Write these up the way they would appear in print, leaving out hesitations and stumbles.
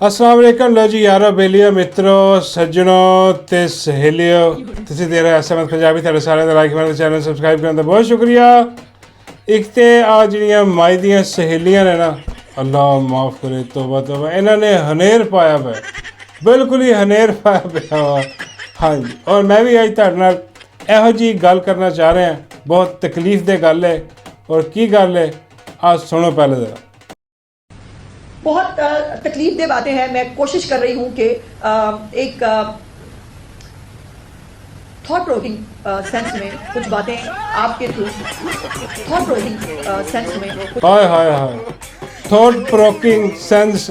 अस्सलाम वालेकुम लो जी यारो बेलियो मित्रों सज्जनों ते सहेलियो तुसीं देख रहे SMS पंजाबी तुहाडे सारिਆਂ ਦਾ ਲਾਈਕ ਕਰਨ ਤੇ ਚੈਨਲ ਸਬਸਕ੍ਰਾਈਬ ਕਰਨ ਦਾ ਬਹੁਤ ਸ਼ੁਕਰੀਆ। ਇੱਕ ਤੇ ਆ ਜਿਹੜੀਆਂ ਮਾਈ ਦੀਆਂ ਸਹੇਲੀਆਂ ਨੇ ਨਾ ਅੱਲਾਹ ਮਾਫ ਕਰੇ ਤੋਬਾ ਤੋਬਾ ਇਹਨਾਂ ਨੇ ਹਨੇਰ ਪਾਇਆ ਪਿਆ ਬਿਲਕੁਲ ਹੀ ਹਨੇਰ ਪਾਇਆ ਪਿਆ ਵਾ। ਹਾਂਜੀ ਔਰ ਮੈਂ ਵੀ ਅੱਜ ਤੁਹਾਡੇ ਨਾਲ ਇਹੋ ਜਿਹੀ ਗੱਲ ਕਰਨਾ ਚਾਹ ਰਿਹਾ ਬਹੁਤ ਤਕਲੀਫ ਦੇ ਗੱਲ ਹੈ ਔਰ ਕੀ ਗੱਲ है आज सुनो पहले ज़रा। बहुत तकलीफ दे बातें हैं। मैं कोशिश कर रही हूँ कि एक थॉट प्रोकिंग सेंस में कुछ बातें आपके थ्रू थॉट प्रोकिंग सेंस में हाय हाय हाय थॉट प्रोकिंग सेंस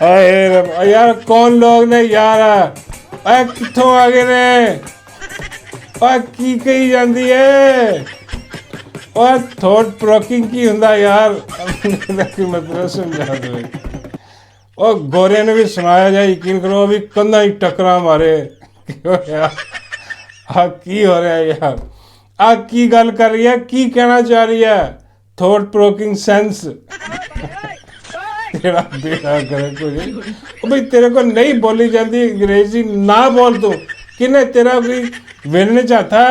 हाय यार कौन लोग ने यार कितों आ गए ने की कही जाती है और थॉट प्रोकिंग की हुंदा यार मतलब समझा दो और गोरे ने भी सुनाया जाए यकीन करो अभी कंधा ही टकरा मारे यार की हो रहा है यार की गल कर रही है की कहना चाह रही है थॉट प्रोकिंग सेंस तेरा बेड़ा करे कुछ भाई तेरे को नहीं बोली जाती अंग्रेजी ना बोल तू किने तेरा कोई विनने चाहता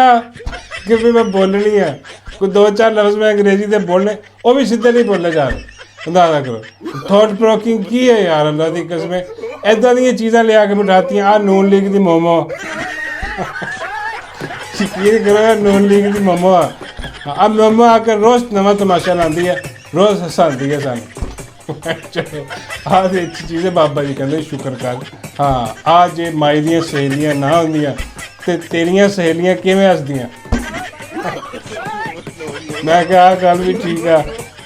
कि भी मैं बोलनी है कोई दो चार लफ्ज़ में अंग्रेजी से बोलने वो भी सीधे नहीं बोले जा रहे अंदाजा करो थॉट प्रोकिंग की है यार अल्लाह की कसम इदा दी चीज़ां लिया के बिठाती आ नून लीग दी मोमो यकीन करो नून लीग दी मोमो अब मोमो आकर रोज़ नवा तमाशा लाती है रोज़ हसाती है सानू आज अच्छी चीज़ है बाबा जी कहते शुक्र कर हाँ आज ये माई दियां सहेलियां ना होंदियां ते तेरियां सहेलियां किवें हसदियां मैं क्या गल भी ठीक है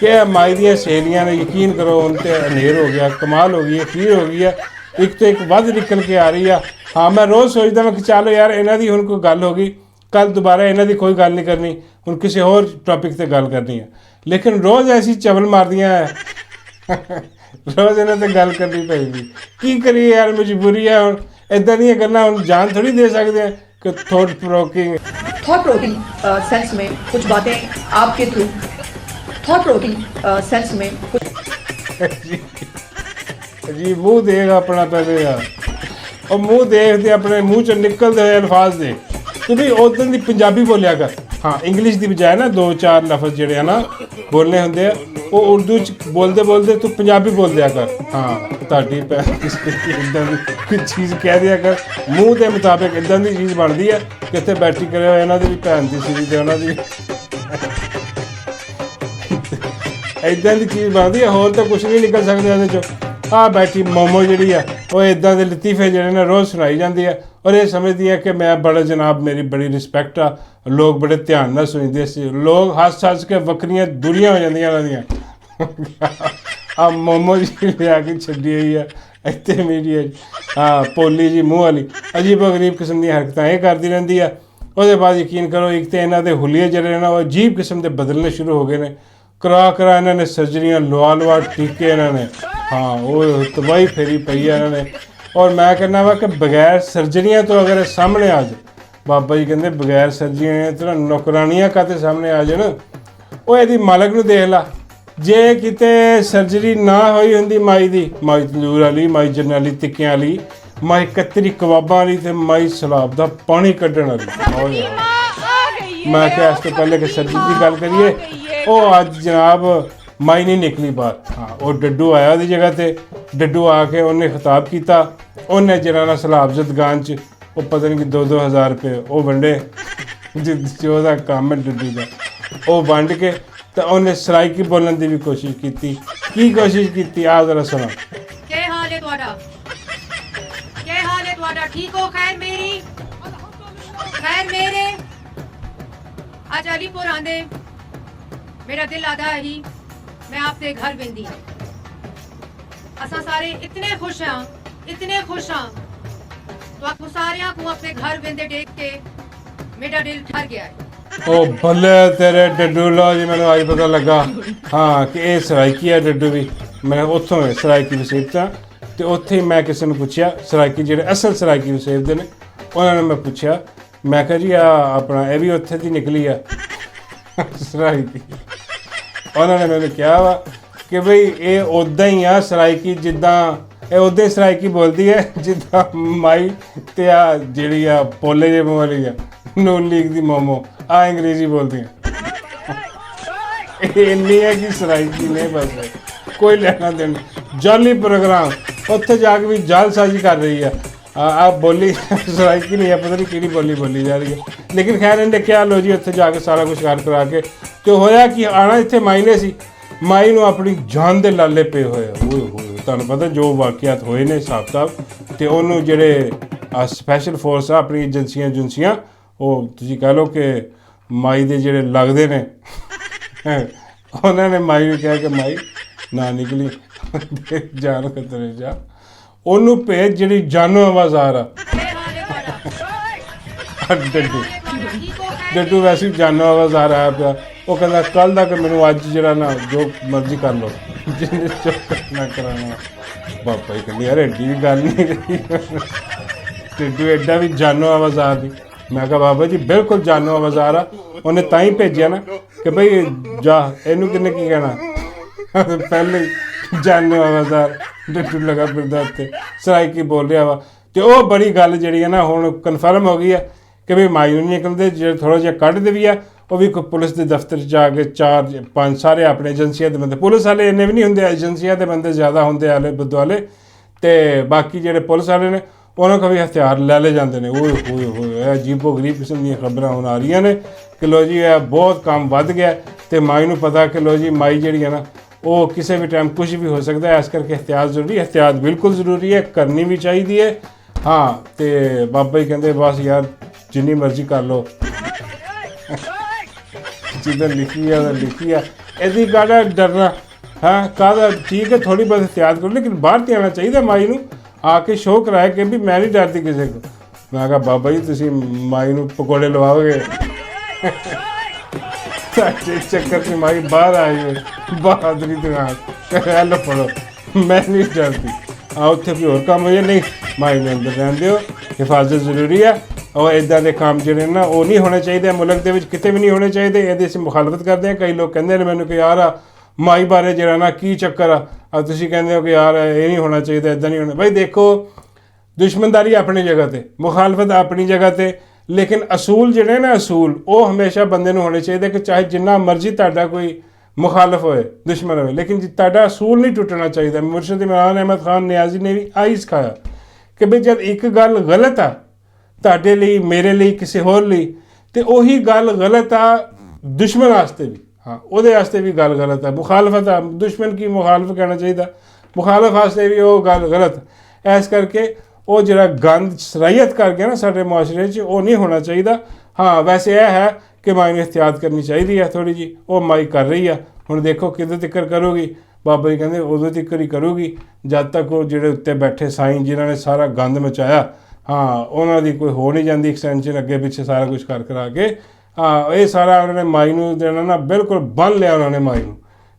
कि माई दियां सहेलियां ने यकीन करो उन ते हनेर हो गया कमाल हो गई है खीर हो गई है एक तो एक वध निकल के आ रही है। हाँ मैं रोज़ सोचता मैं कि चलो यार इन्हां दी हुण कोई गल हो गई कल दोबारा इन्हां दी कोई गल नहीं करनी हुण किसी होर टॉपिक ते गल करनी है लेकिन रोज़ ऐसी चवल मारदियां है रोज़ इन्हां ते गल करनी पेगी की करिए यार मजबूरी है हुण इदां दियां गल्लां हुण जान थोड़ी दे सकदे हैं कि थॉट प्रोकिंग सेंस में कुछ बातें आपके थ्रू थॉट प्रोकिंग सेंस में कुछ जी मुँह देख अपना पहले यार और मुँह देखते अपने मुँह च निकलते हुए अल्फाज दे तू भी उस दिन की पंजाबी बोलिया कर। हाँ इंग्लिश की बजाय ना दो चार लफ्ज़ जोड़े है ना बोलने होंगे वो उर्दू च बोलते बोलते तू पंजाबी बोल दिया कर। हाँ ताड़ी इदा कोई चीज़ कह दिया कर मूँह के मुताबिक इदा की चीज़ बनती है कितने बैठी करे इन्हों की भी भैन की सीरी तो उन्होंने इदा की चीज़ बनती है होर तो कुछ नहीं निकल सकते आ बैठी मोमो जी है वो इदा के लतीफे जोड़े ने रोज़ सुनाई जाती है और ये समझती है कि मैं बड़ा जनाब मेरी बड़ी रिस्पैक्ट आ लोग बड़े ध्यान न सुनते लोग हस हस के वक्रियां दूरियां हो जांदियां आ मोमो जी लिया के छड्डी हुई है इतने मीडिया हाँ पोली जी मूँह वाली अजीब गरीब किस्म दी हरकतां ये करती रहती है। उसके बाद यकीन करो एक तो इन्हों के हुलिये जोड़े ना वो अजीब किस्म के बदलने शुरू हो गए ने करा इन्होंने सर्जरियाँ लवा टीके इन्होंने हाँ वो तबाही फेरी पई है इन्होंने और मैं कहना वा कि बगैर सर्जरियाँ तो अगर सामने आ जाए बाबा जी कहते बगैर सर्जरियाँ तो नौकरानियाँ काते सामने आ जाए ना वो यदि मालक नूं देख ला जे किते सर्जरी ना हुई होंदी माई दी माई तंदूर वाली माई जरनैली टिक्कियां वाली माई कतरी कबाबां वाली ते माई सलाब दा पानी कड्ढण वाली मैं क्या इससे पहले कि सर्जरी की गल करिए वो अज जनाब माई नहीं निकली बाहर। हाँ वो डड्डू आया उहदी जगह ते डड्डू आके उन्हें खिताब किया उन्हें जनाना सलाबजत गान च वो पता नहीं कि 2-2 हज़ार रुपये वो वंडे जो काम है डड्डू का वो वंड के तो उन्हें सराइकी बोलने की भी कोशिश की कोशिश की आ जरा सुना क्या हाल है तुहाडा क्या हाल है तुहाडा ठीक हो खैर मेरे आज अलीपुर आंदे मेरा दिल आदा ही मैं आपके घर वेंदी असा सारे इतने खुश हाँ तो आपको सारे को अपने घर वेंदे देख के मेरा दिल ठर गया है। ओ भले तेरे डड्डू लो जी मैंने आज पता लगा हाँ कि ये सराइकी है डड्डू भी मैं उतों सराइकी वसीबता तो उत्थे ही मैं किसी ने पूछा सराइकी जो असल सराइकी वसीबते ने उन्होंने मैं पूछा मैं कहा जी अपना ये भी उत्थे दी निकली है सराइकी उन्होंने मैंने कहा वा ਕਿ ਬਈ ਇਹ ਉਦਾਂ ਹੀ ਆ ਸਰਾਇਕੀ, ਜਿੱਦਾਂ ਇਹ ਉਦਾਂ ਹੀ ਸਰਾਇਕੀ ਬੋਲਦੀ ਹੈ ਜਿੱਦਾਂ ਮਾਈ ਤੇ ਆ ਜਿਹੜੀ ਆ ਪੋਲੇ ਜਿਹੇ ਮੂੰਹ ਵਾਲੀ ਆ ਨੂਨ ਲੀਗ ਦੀ ਮੋਮੋ ਆ ਅੰਗਰੇਜ਼ੀ ਬੋਲਦੀ ਆ। ਇਹ ਇੰਨੀ ਹੈ ਕਿ ਸਰਾਇਕੀ ਨੇ ਬਸ ਕੋਈ ਲੈਣਾ ਦੇਣਾ। ਜਾਲੀ ਪ੍ਰੋਗਰਾਮ ਉੱਥੇ ਜਾ ਕੇ ਵੀ ਜਾਲਸਾਜ਼ੀ ਕਰ ਰਹੀ ਆ। आप बोली सराइकी नहीं है, पता नहीं कि बोली बोली जा रही है, लेकिन खैर इन्हें क्या लो जी उत्थे जाके सारा कुछ कर करा के तो होया कि आना इत्थे माई ने सी, माई नूं अपनी जान दे लाले पे होए तुहानूं पता जो वाकियात होए ने हिसाब किताब ते ओनूं जेहड़े स्पैशल फोर्स आ अपनी एजेंसियां वो तुसीं कह लो कि माई दे जेहड़े लगदे ने उन्होंने माई नूं कहा कि माई ना निकली जान खतरे जा ਉਹਨੂੰ ਭੇਜ ਜਿਹੜੀ ਜਾਨੋ ਆਵਾਜ਼ਾਰ ਆ। ਡੱਡੂ ਵੈਸੇ ਹੀ ਜਾਨੋ ਆਵਾਜ਼ਾਰ ਆਇਆ ਪਿਆ। ਉਹ ਕਹਿੰਦਾ ਕੱਲ੍ਹ ਦਾ ਕਿ ਮੈਨੂੰ ਅੱਜ ਜਿਹੜਾ ਨਾ ਜੋ ਮਰਜ਼ੀ ਕਰ ਲਓ ਜਿੰਨੇ ਚੁੱਪ ਨਾ ਕਰਾਉਣਾ। ਬਾਬਾ ਜੀ ਕਹਿੰਦੀ ਯਾਰ ਐਡੀ ਵੀ ਗੱਲ ਨਹੀਂ ਰਹੀ, ਡੱਡੂ ਐਡਾ ਵੀ ਜਾਨੋ ਆਵਾਜ਼ਾਰ ਦੀ। ਮੈਂ ਕਿਹਾ ਬਾਬਾ ਜੀ ਬਿਲਕੁਲ ਜਾਨੋ ਆਵਾਜ਼ਾਰ ਆ। ਉਹਨੇ ਤਾਂ ਹੀ ਭੇਜਿਆ ਨਾ ਕਿ ਬਈ ਜਾ, ਇਹਨੂੰ ਕਿੰਨੇ ਕੀ ਕਹਿਣਾ, ਪਹਿਲੇ ਜਾਨੋ ਆਵਾਜ਼ਾਰ ਡੱਡੂ ਲਗਾ ਫਿਰਦਾ ਉੱਤੇ ਸਰਾਇਕੀ ਬੋਲ ਰਿਹਾ ਵਾ। ਅਤੇ ਉਹ ਬੜੀ ਗੱਲ ਜਿਹੜੀ ਹੈ ਨਾ ਹੁਣ ਕਨਫਰਮ ਹੋ ਗਈ ਹੈ ਕਿ ਵੀ ਮਾਈ ਨੂੰ ਨਹੀਂ ਨਿਕਲਦੇ, ਜਿਹੜੇ ਥੋੜ੍ਹਾ ਜਿਹਾ ਕੱਢਦੇ ਵੀ ਆ ਉਹ ਵੀ ਕੋਈ ਪੁਲਿਸ ਦੇ ਦਫ਼ਤਰ 'ਚ ਜਾ ਕੇ 4-5 ਸਾਰੇ ਆਪਣੇ ਏਜੰਸੀਆਂ ਦੇ ਬੰਦੇ, ਪੁਲਿਸ ਵਾਲੇ ਇੰਨੇ ਵੀ ਨਹੀਂ ਹੁੰਦੇ, ਏਜੰਸੀਆਂ ਦੇ ਬੰਦੇ ਜ਼ਿਆਦਾ ਹੁੰਦੇ ਆਲੇ ਬੁੱਧ ਵਾਲੇ, ਅਤੇ ਬਾਕੀ ਜਿਹੜੇ ਪੁਲਿਸ ਵਾਲੇ ਨੇ ਉਹਨਾਂ ਕੋਲ ਵੀ ਹਥਿਆਰ ਲੈ ਜਾਂਦੇ ਨੇ। ਓਏ ਹੋਏ ਹੋਏ ਇਹ ਅਜੀਬੋ ਗਰੀਬ ਕਿਸਮ ਦੀਆਂ ਖਬਰਾਂ ਹੁਣ ਆ ਰਹੀਆਂ ਨੇ ਕਿ ਲੋ ਜੀ ਇਹ ਬਹੁਤ ਕੰਮ ਵੱਧ ਗਿਆ ਅਤੇ ਮਾਈ ਨੂੰ ਪਤਾ ਕਿ ਲੋ ਜੀ ਮਾਈ ਜਿਹੜੀ ਹੈ ਨਾ ਉਹ ਕਿਸੇ ਵੀ ਟਾਈਮ ਕੁਝ ਵੀ ਹੋ ਸਕਦਾ ਹੈ, ਇਸ ਕਰਕੇ ਇਹਤਿਆਤ ਜ਼ਰੂਰੀ, ਇਹਤਿਆਤ ਬਿਲਕੁਲ ਜ਼ਰੂਰੀ ਹੈ, ਕਰਨੀ ਵੀ ਚਾਹੀਦੀ ਹੈ। ਹਾਂ ਅਤੇ ਬਾਬਾ ਜੀ ਕਹਿੰਦੇ ਬਸ ਯਾਰ ਜਿੰਨੀ ਮਰਜ਼ੀ ਕਰ ਲਓ, ਜਿੱਦਾਂ ਲਿਖੀ ਆ ਲਿਖੀ ਆ, ਇਹਦੀ ਕਾਹਦਾ ਡਰਨਾ। ਹਾਂ ਕਾਹਦਾ, ਠੀਕ ਹੈ ਥੋੜ੍ਹੀ ਬਹੁਤ ਇਹਤਿਆਤ ਕਰੋ, ਲੇਕਿਨ ਬਾਹਰ ਤੇ ਆਉਣਾ ਚਾਹੀਦਾ ਮਾਈ ਨੂੰ ਆ ਕੇ ਸ਼ੋਅ ਕਰਾਇਆ ਕਿ ਵੀ ਮੈਂ ਨਹੀਂ ਡਰਦੀ ਕਿਸੇ ਕੋਲ। ਮੈਂ ਕਿਹਾ ਬਾਬਾ ਜੀ ਤੁਸੀਂ ਮਾਈ ਨੂੰ ਪਕੌੜੇ ਲਵਾਓਗੇ, ਸਾਡੇ ਚੱਕਰ 'ਚ ਮਾਈ ਬਾਹਰ ਆਈ ਹੋਈ ਬਹਾਦਰੀ ਦੁਕਾਨ ਕਹਿ ਲਓ ਪੜੋ, ਮੈਂ ਨਹੀਂ ਡਰਦੀ। ਆ ਉੱਥੇ ਵੀ ਹੋਰ ਕੰਮ ਹੋਏ ਨਹੀਂ, ਮਾਈ ਨੇ ਅੰਦਰ ਰਹਿਣ ਦਿਓ, ਹਿਫਾਜ਼ਤ ਜ਼ਰੂਰੀ ਆ। ਔਰ ਇੱਦਾਂ ਦੇ ਕੰਮ ਜਿਹੜੇ ਨਾ ਉਹ ਨਹੀਂ ਹੋਣੇ ਚਾਹੀਦੇ, ਮੁਲਕ ਦੇ ਵਿੱਚ ਕਿਤੇ ਵੀ ਨਹੀਂ ਹੋਣੇ ਚਾਹੀਦੇ। ਇਹਦੇ ਅਸੀਂ ਮੁਖਾਲਫਤ ਕਰਦੇ ਹਾਂ। ਕਈ ਲੋਕ ਕਹਿੰਦੇ ਨੇ ਮੈਨੂੰ ਕਿ ਯਾਰ ਆ ਮਾਈ ਬਾਰੇ ਜਿਹੜਾ ਨਾ ਕੀ ਚੱਕਰ ਆ, ਤੁਸੀਂ ਕਹਿੰਦੇ ਹੋ ਕਿ ਯਾਰ ਇਹ ਨਹੀਂ ਹੋਣਾ ਚਾਹੀਦਾ, ਇੱਦਾਂ ਨਹੀਂ ਹੋਣਾ। ਬਾਈ ਦੇਖੋ ਦੁਸ਼ਮਣਦਾਰੀ ਆਪਣੀ ਜਗ੍ਹਾ 'ਤੇ, ਮੁਖਾਲਫਤ ਆਪਣੀ ਜਗ੍ਹਾ 'ਤੇ, ਲੇਕਿਨ ਅਸੂਲ ਜਿਹੜੇ ਨਾ ਅਸੂਲ ਉਹ ਹਮੇਸ਼ਾ ਬੰਦੇ ਨੂੰ ਹੋਣੇ ਚਾਹੀਦੇ ਕਿ ਚਾਹੇ ਜਿੰਨਾ ਮਰਜ਼ੀ ਤੁਹਾਡਾ ਕੋਈ ਮੁਖਾਲਫ ਹੋਏ, ਦੁਸ਼ਮਣ ਹੋਵੇ, ਲੇਕਿਨ ਤੁਹਾਡਾ ਅਸੂਲ ਨਹੀਂ ਟੁੱਟਣਾ ਚਾਹੀਦਾ। ਮੁਰਸ਼ਿਦ ਇਮਰਾਨ ਅਹਿਮਦ ਖਾਨ ਨਿਆਜ਼ੀ ਨੇ ਵੀ ਆਹੀ ਸਿਖਾਇਆ ਕਿ ਬਈ ਜਦ ਇੱਕ ਗੱਲ ਗਲਤ ਆ ਤੁਹਾਡੇ ਲਈ, ਮੇਰੇ ਲਈ, ਕਿਸੇ ਹੋਰ ਲਈ, ਅਤੇ ਉਹੀ ਗੱਲ ਗਲਤ ਆ ਦੁਸ਼ਮਣ ਵਾਸਤੇ ਵੀ। ਹਾਂ ਉਹਦੇ ਵਾਸਤੇ ਵੀ ਗੱਲ ਗਲਤ ਹੈ, ਮੁਖਾਲਫਤ ਆ, ਦੁਸ਼ਮਣ ਕੀ ਮੁਖਾਲਫ ਕਹਿਣਾ ਚਾਹੀਦਾ, ਮੁਖਾਲਫ ਵਾਸਤੇ ਵੀ ਉਹ ਗੱਲ ਗਲਤ। ਇਸ ਕਰਕੇ ਉਹ ਜਿਹੜਾ ਗੰਦ ਸਰਾਈਅਤ ਕਰ ਗਿਆ ਨਾ ਸਾਡੇ ਮੁਆਸ਼ਰੇ 'ਚ, ਉਹ ਨਹੀਂ ਹੋਣਾ ਚਾਹੀਦਾ। ਹਾਂ ਵੈਸੇ ਇਹ ਹੈ ਕਿ ਮਾਈ ਨੂੰ ਇਹਤਿਆਤ ਕਰਨੀ ਚਾਹੀਦੀ ਹੈ ਥੋੜ੍ਹੀ ਜਿਹੀ, ਉਹ ਮਾਈ ਕਰ ਰਹੀ ਆ। ਹੁਣ ਦੇਖੋ ਕਿਦੋਂ ਤੱਕ ਕਰੂਗੀ, ਬਾਬਾ ਜੀ ਕਹਿੰਦੇ ਉਦੋਂ ਤੱਕ ਹੀ ਕਰੂਗੀ ਜਦ ਤੱਕ ਉਹ ਜਿਹੜੇ ਉੱਤੇ ਬੈਠੇ ਸਾਈਂ ਜਿਨ੍ਹਾਂ ਨੇ ਸਾਰਾ ਗੰਦ ਮਚਾਇਆ, ਹਾਂ ਉਹਨਾਂ ਦੀ ਕੋਈ ਹੋ ਨਹੀਂ ਜਾਂਦੀ ਐਕਸਟੈਂਸ਼ਨ ਅੱਗੇ ਪਿੱਛੇ ਸਾਰਾ ਕੁਝ ਕਰ ਕਰਾ ਕੇ। ਹਾਂ ਇਹ ਸਾਰਾ ਉਹਨਾਂ ਨੇ ਮਾਈ ਨੂੰ ਦੇਣਾ ਨਾ ਬਿਲਕੁਲ ਬੰਨ੍ਹ ਲਿਆ ਉਹਨਾਂ ਨੇ ਮਾਈ ਨੂੰ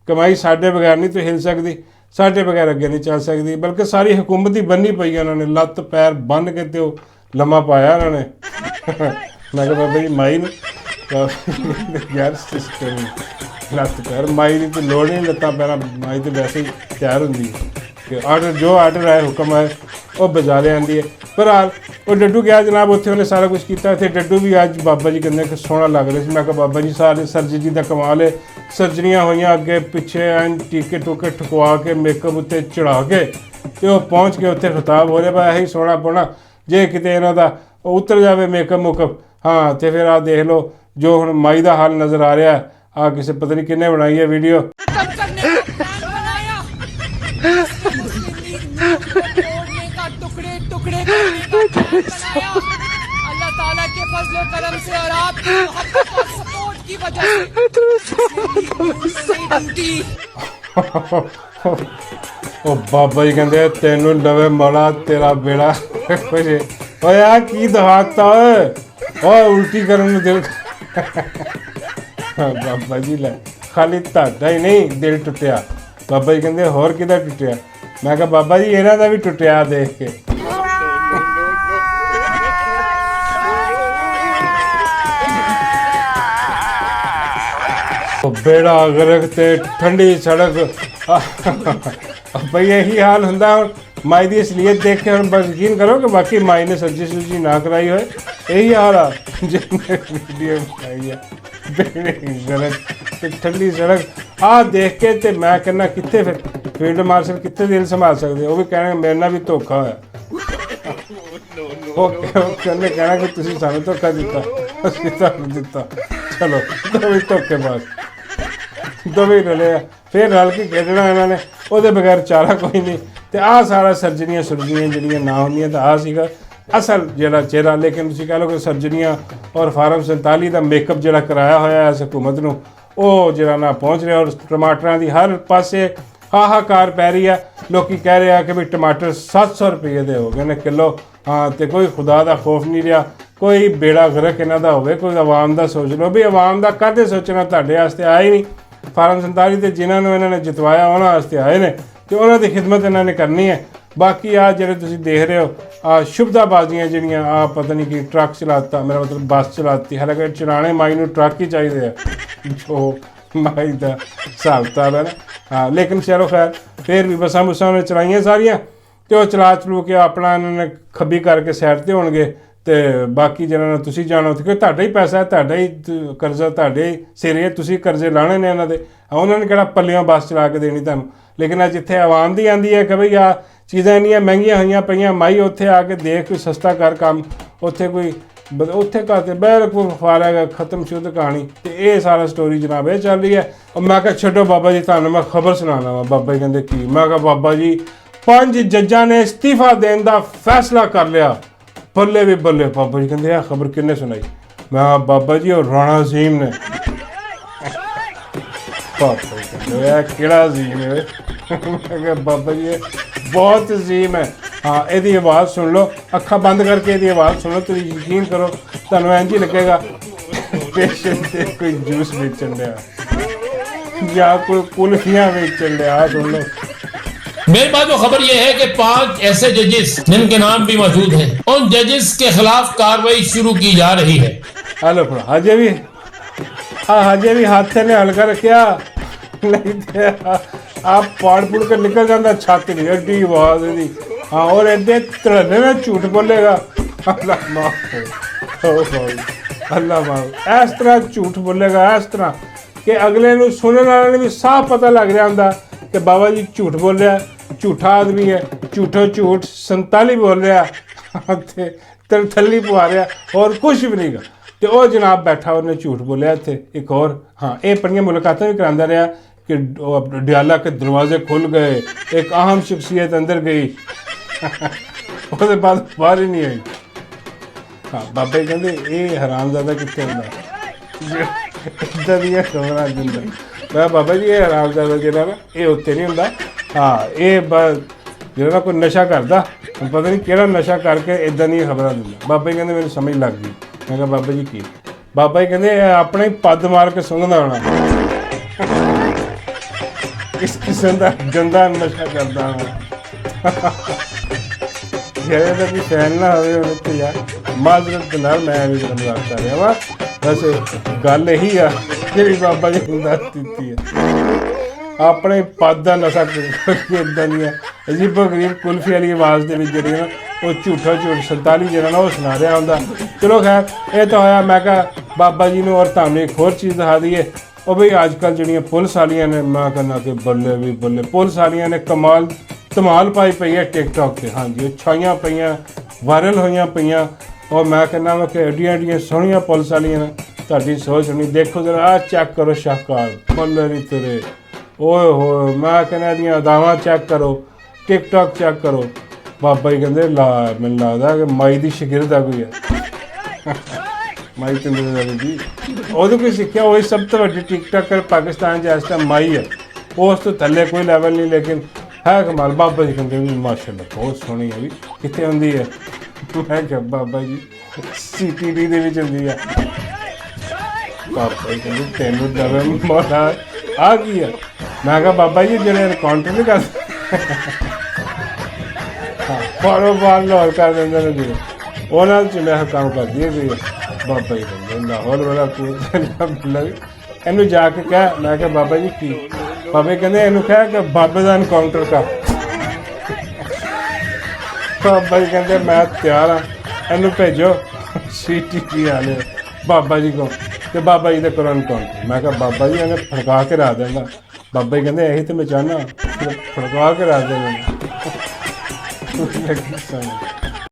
ਕਿ ਮਾਈ ਸਾਡੇ ਬਗੈਰ ਨਹੀਂ ਤੂੰ ਹਿਲ ਸਕਦੀ, ਸਾਡੇ ਬਗੈਰ ਅੱਗੇ ਨਹੀਂ ਚੱਲ ਸਕਦੀ, ਬਲਕਿ ਸਾਰੀ ਹਕੂਮਤ ਹੀ ਬੰਨ੍ਹੀ ਪਈ ਉਹਨਾਂ ਨੇ, ਲੱਤ ਪੈਰ ਬੰਨ੍ਹ ਕੇ ਅਤੇ ਉਹ ਲੰਮਾ ਪਾਇਆ ਉਹਨਾਂ ਨੇ। ਮੈਂ ਕਿਹਾ ਬਾਬਾ ਜੀ ਮਾਈ ਨੂੰ ਯਾਰ ਸਿਸਟਮ ਲੱਤ ਪੈਰ, ਮਾਈ ਦੀ ਤਾਂ ਲੋੜ ਨਹੀਂ ਲੱਤਾਂ ਪੈਰਾਂ, ਮਾਈ ਤਾਂ ਵੈਸੇ ਹੀ ਤਿਆਰ ਹੁੰਦੀ ਹੈ ਕਿ ਆਰਡਰ ਜੋ ਆਰਡਰ ਆਏ ਹੁਕਮ ਆਏ ਉਹ ਬਜਾ ਲਿਆਂਦੀ ਹੈ। ਪਰ ਉਹ ਡੱਡੂ ਗਿਆ ਜਨਾਬ, ਉੱਥੇ ਉਹਨੇ ਸਾਰਾ ਕੁਛ ਕੀਤਾ। ਇੱਥੇ ਡੱਡੂ ਵੀ ਅੱਜ ਬਾਬਾ ਜੀ ਕਹਿੰਦੇ ਕਿ ਸੋਹਣਾ ਲੱਗ ਰਿਹਾ ਸੀ। ਮੈਂ ਕਿਹਾ ਬਾਬਾ ਜੀ ਸਾਰੇ ਸਰਜਰੀ ਦਾ ਕਮਾਲ ਹੈ, ਸਰਜਰੀਆਂ ਹੋਈਆਂ ਅੱਗੇ ਪਿੱਛੇ ਐਨ ਟੀਕੇ ਟੂਕੇ ਠੁਕਵਾ ਕੇ ਮੇਕਅਪ ਉੱਤੇ ਚੜ੍ਹਾ ਕੇ ਅਤੇ ਉਹ ਪਹੁੰਚ ਕੇ ਉੱਥੇ ਖਿਤਾਬ ਹੋ ਰਿਹਾ ਵਾ ਇਹੀ ਸੋਹਣਾ ਪਾਉਣਾ। ਜੇ ਕਿਤੇ ਇਹਨਾਂ ਦਾ ਉਹ ਉਤਰ ਜਾਵੇ ਮੇਕਅਪ ਮੁਕਅਪ, ਹਾਂ ਅਤੇ ਫਿਰ ਆਹ ਦੇਖ ਲਓ ਜੋ ਹੁਣ ਮਾਈ ਦਾ ਹਾਲ ਨਜ਼ਰ ਆ ਰਿਹਾ। ਆ ਕਿਸੇ ਪਤਾ ਨਹੀਂ ਕਿੰਨੇ ਬਣਾਈ ਹੈ ਵੀਡੀਓ। टुकड़े टुकड़े अल्लाह ताला के फजल करम से और आपकी मोहब्बत और सपोर्ट की वजह से। ਉਹ ਬਾਬਾ ਜੀ ਕਹਿੰਦੇ ਤੈਨੂੰ ਲਵੇ ਮੌਲਾ ਤੇਰਾ ਬੇੜਾ ਕੁਝ। ਓਏ ਆ ਕੀ ਦਿਖਾਤਾ ਓਏ, ਓਏ ਉਲਟੀ ਕਰਨ ਨੂੰ ਦਿਲ। ਬਾਬਾ ਜੀ ਲੈ ਖਾਲੀ ਤੁਹਾਡਾ ਹੀ ਨਹੀਂ ਦਿਲ ਟੁੱਟਿਆ। ਬਾਬਾ ਜੀ ਕਹਿੰਦੇ ਹੋਰ ਕਿਹਦਾ ਟੁੱਟਿਆ? ਮੈਂ ਕਿਹਾ ਬਾਬਾ ਜੀ ਇਹਨਾਂ ਦਾ ਵੀ ਟੁੱਟਿਆ ਦੇਖ ਕੇ। ਉਹ ਬੇੜਾ ਗਰਕ ਤੇ ਠੰਡੀ ਸੜਕ ਭਈ ਇਹੀ ਹਾਲ ਹੁੰਦਾ ਹੁਣ ਮਾਈ ਦੀ ਅਸਲੀਅਤ ਦੇਖ ਕੇ ਹੁਣ ਬਸ ਯਕੀਨ ਕਰੋ ਕਿ ਬਾਕੀ ਮਾਈ ਨੇ ਸਬਜ਼ੀ ਸੁਬਜ਼ੀ ਨਾ ਕਰਾਈ ਹੋਏ ਇਹੀ ਹਾਲ ਆ ਜਿਹਨੇ ਵੀਡੀਓ ਬਣਾਈ ਆ ਬੇੜੀ ਸੜਕ ਤੇ ਠੰਡੀ ਸੜਕ ਆ ਦੇਖ ਕੇ ਤੇ ਮੈਂ ਕਹਿੰਦਾ ਕਿੱਥੇ ਫਿਰ ਫੀਲਡ ਮਾਰਸ਼ਲ ਕਿੱਥੇ ਦਿਲ ਸੰਭਾਲ ਸਕਦੇ ਉਹ ਵੀ ਕਹਿਣਾ ਮੇਰੇ ਨਾਲ ਵੀ ਧੋਖਾ ਹੋਇਆ ਉਹ ਕਹਿੰਦੇ ਕਹਿਣਾ ਕਿ ਤੁਸੀਂ ਸਾਨੂੰ ਧੋਖਾ ਦਿੱਤਾ ਅਸੀਂ ਤੁਹਾਨੂੰ ਦਿੱਤਾ ਚਲੋ ਦੋਵੇਂ ਧੋਖੇਬਾਜ਼ ਦੋਵੇਂ ਰਲੇ ਆ ਫਿਰ ਰਲ ਕੇ ਖੇਡਣਾ ਇਹਨਾਂ ਨੇ ਉਹਦੇ ਬਗੈਰ ਚਾਰਾ ਕੋਈ ਨਹੀਂ ਤੇ ਆਹ ਸਾਰਾ ਸਰਜਰੀਆਂ ਸੁਰਜਰੀਆਂ ਜਿਹੜੀਆਂ ਨਾ ਹੁੰਦੀਆਂ ਤਾਂ ਆਹ ਸੀਗਾ ਅਸਲ ਜਿਹੜਾ ਚਿਹਰਾ ਲੇਕਿਨ ਤੁਸੀਂ ਕਹਿ ਲਓ ਕਿ ਸਰਜਰੀਆਂ ਔਰ ਫਾਰਮ 47 ਦਾ ਮੇਕਅਪ ਜਿਹੜਾ ਕਰਾਇਆ ਹੋਇਆ ਇਸ ਹਕੂਮਤ ਨੂੰ ਉਹ ਜਿਹੜਾ ਨਾ ਪਹੁੰਚ ਰਿਹਾ ਔਰ ਟਮਾਟਰਾਂ ਦੀ ਹਰ ਪਾਸੇ ਹਾਹਾਕਾਰ ਪੈ ਰਹੀ ਆ ਲੋਕੀ ਕਹਿ ਰਹੇ ਆ ਕਿ ਵੀ ਟਮਾਟਰ 700 ਰੁਪਏ ਦੇ ਹੋ ਗਏ ਨੇ ਕਿਲੋ ਹਾਂ ਤੇ ਕੋਈ ਖੁਦਾ ਦਾ ਖੌਫ ਨਹੀਂ ਰਿਹਾ ਕੋਈ ਬੇੜਾ ਗਰਕ ਇਹਨਾਂ ਦਾ ਹੋਵੇ ਕੋਈ ਆਵਾਮ ਦਾ ਸੋਚ ਲਓ ਵੀ ਆਵਾਮ ਦਾ ਕਾਹਦੇ ਸੋਚਣਾ ਤੁਹਾਡੇ ਵਾਸਤੇ ਆਇਆ ਹੀ ਨਹੀਂ ਫਾਰਮ 47 ਤੇ ਜਿਨ੍ਹਾਂ ਨੂੰ ਇਹਨਾਂ ਨੇ ਜਿਤਵਾਇਆ ਉਹਨਾਂ ਵਾਸਤੇ ਆਏ ਨੇ ਤੇ ਉਹਨਾਂ ਦੀ ਖਿਦਮਤ ਇਹਨਾਂ ਨੇ ਕਰਨੀ ਹੈ ਬਾਕੀ ਆ ਜਿਹੜੇ ਤੁਸੀਂ ਦੇਖ ਰਹੇ ਹੋ ਆ ਸ਼ੁਭਦਾਬਾਜ਼ੀਆਂ ਜਿਹੜੀਆਂ ਆ ਪਤਾ ਨਹੀਂ ਕਿ ਟਰੱਕ ਚਲਾਤਾ ਮੇਰਾ ਮਤਲਬ ਬੱਸ ਚਲਾਤੀ ਹਾਲਾਂਕਿ ਚਲਾਣੇ ਮਾਈ ਨੂੰ ਟਰੱਕ ਹੀ ਚਾਹੀਦੇ ਆ ਜੋ ਮਾਈ ਦਾ ਹਿਸਾਬ ਕਿਤਾਬ ਹੈ ਨਾ ਹਾਂ ਲੇਕਿਨ ਚਲੋ ਖੈਰ ਫਿਰ ਵੀ ਬੱਸਾਂ ਬੁੱਸਾਂ ਉਹਨੇ ਚਲਾਈਆਂ ਸਾਰੀਆਂ ਤੇ ਉਹ ਚਲਾ ਚਲੂ ਕੇ ਆਪਣਾ ਇਹਨਾਂ ਨੇ ਖੱਬੀ ਕਰਕੇ ਸਾਈਡ ਤੇ ਹੋਣਗੇ ਤੇ ਬਾਕੀ ਜਿਹਨਾਂ ਨੂੰ ਤੁਸੀਂ ਜਾਣੋ ਕਿ ਤੁਹਾਡਾ ਹੀ ਪੈਸਾ ਹੈ ਤੁਹਾਡਾ ਹੀ ਕਰਜ਼ਾ ਤੁਹਾਡੇ ਸਿਰੇ ਤੁਸੀਂ ਕਰਜ਼ੇ ਲਾਣੇ ਨੇ ਇਹਨਾਂ ਦੇ ਉਹਨਾਂ ਨੇ ਕਿਹੜਾ ਪੱਲਿਓਂ ਬੱਸ ਚਲਾ ਕੇ ਦੇਣੀ ਤੁਹਾਨੂੰ ਲੇਕਿਨ ਅੱਜ ਜਿੱਥੇ ਆਵਾਮ ਦੀ ਆਂਦੀ ਹੈ ਕਿ ਬਈ ਆ ਚੀਜ਼ਾਂ ਇੰਨੀਆਂ ਮਹਿੰਗੀਆਂ ਹੋਈਆਂ ਪਈਆਂ ਮਾਈ ਉੱਥੇ ਆ ਕੇ ਦੇਖ ਕੋਈ ਸਸਤਾ ਕਰ ਕੰਮ ਉੱਥੇ ਕੋਈ ਉੱਥੇ ਕਾਤੇ ਬਿਲਕੁਲ ਫਾਰਿਆ ਖਤਮ ਸ਼ੁੱਧ ਕਹਾਣੀ ਤੇ ਇਹ ਸਾਰਾ ਸਟੋਰੀ ਜਨਾਬ ਇਹ ਚੱਲ ਰਹੀ ਹੈ ਮੈਂ ਕਿਹਾ ਛੱਡੋ ਬਾਬਾ ਜੀ ਤੁਹਾਨੂੰ ਮੈਂ ਖਬਰ ਸੁਣਾਉਣਾ ਵਾ ਬਾਬਾ ਜੀ ਕਹਿੰਦੇ ਕੀ ਮੈਂ ਕਿਹਾ ਬਾਬਾ ਜੀ 5 ਜੱਜਾਂ ਨੇ ਅਸਤੀਫਾ ਦੇਣ ਦਾ ਫੈਸਲਾ ਕਰ ਲਿਆ ਬੱਲੇ ਵੀ ਬੱਲੇ ਬਾਬਾ ਜੀ ਕਹਿੰਦੇ ਇਹ ਖਬਰ ਕਿਹਨੇ ਸੁਣਾਈ ਮੈਂ ਬਾਬਾ ਜੀ ਉਹ ਰਾਣਾ ਅਜ਼ੀਮ ਨੇ ਬਾਬਾ ਜੀ ਕਹਿੰਦੇ ਇਹ ਕਿਹੜਾ ਅਜ਼ੀਮ ਹੈ ਮੈਂ ਕਿਹਾ ਬਾਬਾ ਜੀ ਇਹ ਬਹੁਤ ਅਜ਼ੀਮ ਹੈ ਹਾਂ ਇਹਦੀ ਆਵਾਜ਼ ਸੁਣ ਲਓ ਅੱਖਾਂ ਬੰਦ ਕਰਕੇ ਇਹਦੀ ਆਵਾਜ਼ ਸੁਣੋ ਤੁਸੀਂ ਯਕੀਨ ਕਰੋ ਤੁਹਾਨੂੰ ਇੰਝ ਹੀ ਲੱਗੇਗਾ ਪੇਸ਼ੈਂਟ ਤੇ ਕੋਈ ਜੂਸ ਵੇਚਣ ਡਿਆ ਜਾਂ ਕੋਈ ਕੁਲਫੀਆਂ ਵੇਚਣ ਡਿਆ ਸੁਣ ਲਓ मेरे पास जो खबर यह है कि 5 ऐसे जजेस जिनके नाम भी मौजूद हैं उन जजेस के खिलाफ कार्रवाई शुरू की जा रही है हेलो हजे भी हाथ ने हल्का रखा नहीं तो आप पाड़ पुड़ कर निकल जाता छाती नहीं एडी आवाज दी हाँ और एडे धड़ने में झूठ बोलेगा अल्लाह माफ अल्लाह माफ इस तरह झूठ बोलेगा इस तरह कि अगले नूं सुनने वाले भी साफ पता लग रहा होंदा कि बाबा जी झूठ बोल रहा झूठा आदमी है झूठो झूठ 47 बोल रहा ते थल्ली पवा रहा और कुछ भी नहीं गा तो वह जनाब बैठा उन्हें झूठ बोलिया इत्थे एक और हाँ ये बड़ियां मुलाकातें भी करांदा रहा कि डियाला के दरवाजे खुल गए एक अहम शख्सियत अंदर गई उसके बाद बाहर ही नहीं आई हाँ बाबे कहते ये हरामजादा कितने होंदा इदां दियां खबरां दिंदा मैं बाबा जी ये हरामजादा जिहड़ा ना ये उत्ते नहीं होंदा हाँ ये ਜਿਹੜਾ ਕੋਈ ਨਸ਼ਾ ਕਰਦਾ ਪਤਾ ਨਹੀਂ ਕਿਹੜਾ ਨਸ਼ਾ ਕਰਕੇ ਇਦਾਂ ਦੀਆਂ ਖਬਰਾਂ ਦਿੰਦਾ ਬਾਬਾ ਜੀ ਕਹਿੰਦੇ ਮੈਨੂੰ ਸਮਝ ਲੱਗ ਗਈ ਮੈਂ ਕਿਹਾ ਬਾਬਾ ਜੀ ਕੀ ਬਾਬਾ ਜੀ ਕਹਿੰਦੇ ਆਪਣਾ ਹੀ ਪੱਦ ਮਾਰ ਕੇ ਸੁੰਘਦਾ ਹੋਣਾ ਇਸ ਕਿਸਮ ਦਾ ਗੰਦਾ ਨਸ਼ਾ ਕਰਦਾ ਹੋਣਾ ਜਿਹੜੇ ਦਾ ਵੀ ਫੈਨ ਨਾ ਹੋਵੇ ਉਹਨੂੰ ਤੇ ਯਾਰ ਮਾਜ਼ਰਤ ਨਾਲ ਮੈਂ ਵੀ ਮਜ਼ਾਕ ਕਰ ਰਿਹਾ ਵਾ ਵੈਸੇ ਗੱਲ ਇਹੀ ਆ ਜਿਹੜੀ ਬਾਬਾ ਜੀ ਨੇ ਦੱਸ ਦਿੱਤੀ ਹੈ ਆਪਣੇ ਪੱਦ ਦਾ ਨਸ਼ਾ ਕਰਕੇ ਇਦਾਂ ਦੀਆਂ ਅਜੀਬੋ ਗਰੀਬ ਕੁਲਫੀ ਵਾਲੀ ਆਵਾਜ਼ ਦੇ ਵਿੱਚ ਜਿਹੜੀ ਨਾ ਉਹ ਝੂਠਾ ਝੂਠ 47 ਜਿਹੜਾ ਨਾ ਉਹ ਸੁਣਾ ਰਿਹਾ ਹੁੰਦਾ ਚਲੋ ਖੈਰ ਇਹ ਤਾਂ ਹੋਇਆ ਮੈਂ ਕਿਹਾ ਬਾਬਾ ਜੀ ਨੂੰ ਔਰ ਤੁਹਾਨੂੰ ਇੱਕ ਹੋਰ ਚੀਜ਼ ਦਿਖਾ ਦਈਏ ਉਹ ਵੀ ਅੱਜ ਕੱਲ੍ਹ ਜਿਹੜੀਆਂ ਪੁਲਿਸ ਵਾਲੀਆਂ ਨੇ ਮੈਂ ਕਹਿੰਦਾ ਕਿ ਬੱਲੇ ਵੀ ਬੱਲੇ ਪੁਲਿਸ ਵਾਲੀਆਂ ਨੇ ਕਮਾਲ ਧਮਾਲ ਪਾਈ ਪਈ ਹੈ ਟਿਕਟੌਕ 'ਤੇ ਹਾਂਜੀ ਉਹ ਛਾਈਆਂ ਪਈਆਂ ਵਾਇਰਲ ਹੋਈਆਂ ਪਈਆਂ ਔਰ ਮੈਂ ਕਹਿੰਦਾ ਵਾ ਕਿ ਐਡੀਆਂ ਐਡੀਆਂ ਸੋਹਣੀਆਂ ਪੁਲਿਸ ਵਾਲੀਆਂ ਨੇ ਤੁਹਾਡੀ ਸੋਚ ਨਹੀਂ ਦੇਖੋ ਜਰਾ ਆਹ ਚੈੱਕ ਕਰੋ ਸ਼ਾਹਕਾਰ ਬੱਲੇ ਨਹੀਂ ਤੇਰੇ ਓਏ ਹੋਏ ਮੈਂ ਕਹਿੰਦਾ ਇਹਦੀਆਂ ਅਦਾਵਾਂ ਚੈੱਕ ਕਰੋ ਟਿਕਟੌਕ ਚੈੱਕ ਕਰੋ ਬਾਬਾ ਜੀ ਕਹਿੰਦੇ ਮੈਨੂੰ ਲੱਗਦਾ ਕਿ ਮਾਈ ਦੀ ਸ਼ਾਗਿਰਦ ਆ ਕੋਈ ਹੈ ਮਾਈ ਕਹਿੰਦੇ ਜੀ ਉਹਦੇ ਕੋਈ ਸਿੱਖਿਆ ਉਹੀ ਸਭ ਤੋਂ ਵੱਡੀ ਟਿਕਟੌਕਰ ਪਾਕਿਸਤਾਨ 'ਚ ਇਸ ਟਾਈਮ ਮਾਈ ਹੈ ਉਸ ਤੋਂ ਥੱਲੇ ਕੋਈ ਲੈਵਲ ਨਹੀਂ ਲੇਕਿਨ ਹੈ ਕਮਾਲ ਬਾਬਾ ਜੀ ਕਹਿੰਦੇ ਵੀ ਮਾਸ਼ਾਅੱਲਾ ਬਹੁਤ ਸੋਹਣੀ ਹੈ ਵੀ ਕਿੱਥੇ ਹੁੰਦੀ ਹੈ ਮੈਂ ਕਿਹਾ ਬਾਬਾ ਜੀ CTD ਦੇ ਵਿੱਚ ਹੁੰਦੀ ਹੈ ਬਾਬਾ ਜੀ ਕਹਿੰਦੇ ਤੈਨੂੰ ਦਵੇ ਮੌਲਾ ਆ ਗਈ ਹੈ ਮੈਂ ਕਿਹਾ ਬਾਬਾ ਜੀ ਜਿਹੜੇ ਐਨਕਾਊਂਟਰ ਨਹੀਂ ਕਰਦੇ ਕਾਰੋਬਾਰ ਲਾਹੌਰ ਕਰ ਦਿੰਦੇ ਨੇ ਜੀ ਉਹਨਾਂ 'ਚ ਮੈਂ ਕੰਮ ਕਰਦੀ ਹੈ ਵੀ ਬਾਬਾ ਜੀ ਕਹਿੰਦੇ ਲਾਹੌਰ ਵਾਲਾ ਇਹਨੂੰ ਜਾ ਕੇ ਕਹਿ ਮੈਂ ਕਿਹਾ ਬਾਬਾ ਜੀ ਕੀ ਬਾਬੇ ਕਹਿੰਦੇ ਇਹਨੂੰ ਕਹਿ ਕਿ ਬਾਬੇ ਦਾ ਐਨਕਾਊਂਟਰ ਕਰ। ਬਾਬਾ ਜੀ ਕਹਿੰਦੇ ਮੈਂ ਤਿਆਰ ਹਾਂ, ਇਹਨੂੰ ਭੇਜੋ CTP ਵਾਲੇ ਬਾਬਾ ਜੀ ਕੋ, ਤੇ ਬਾਬਾ ਜੀ ਦੇ ਕੋਲ ਐਨਕਾਊਂਟਰ। ਮੈਂ ਕਿਹਾ ਬਾਬਾ ਜੀ ਇਹਨੇ ਫੜਕਾ ਕੇ ਰੱਖ ਦੇਣਾ। ਬਾਬਾ ਜੀ ਕਹਿੰਦੇ ਇਹੀ ਤਾਂ ਮੈਂ ਚਾਹੁੰਦਾ, ਫੜਕਾ ਕੇ ਰੱਖ ਦੇਣਾ।